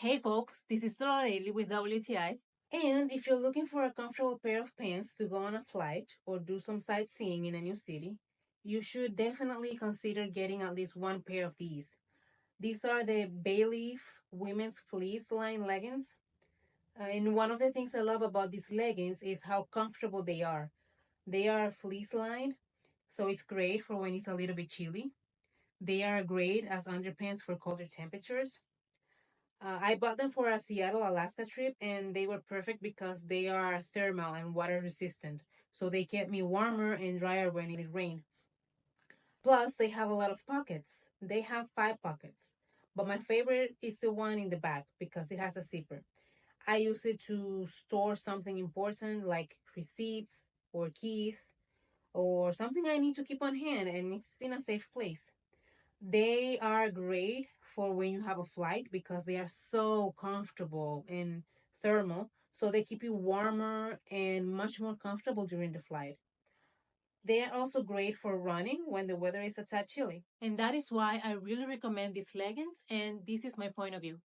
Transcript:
Hey folks, this is Lorelei with WTI. And if you're looking for a comfortable pair of pants to go on a flight or do some sightseeing in a new city, you should definitely consider getting at least one pair of these. These are the BALEAF women's fleece line leggings. And one of the things I love about these leggings is how comfortable they are. They are fleece lined, so it's great for when it's a little bit chilly. They are great as underpants for colder temperatures. I bought them for a Seattle, Alaska trip, and they were perfect because they are thermal and water resistant. So they kept me warmer and drier when it rained. Plus, they have a lot of pockets. They have 5 pockets. But my favorite is the one in the back because it has a zipper. I use it to store something important like receipts or keys or something I need to keep on hand and it's in a safe place. They are great for when you have a flight because they are so comfortable and thermal. So they keep you warmer and much more comfortable during the flight. They are also great for running when the weather is a tad chilly. And that is why I really recommend these leggings, and this is my point of view.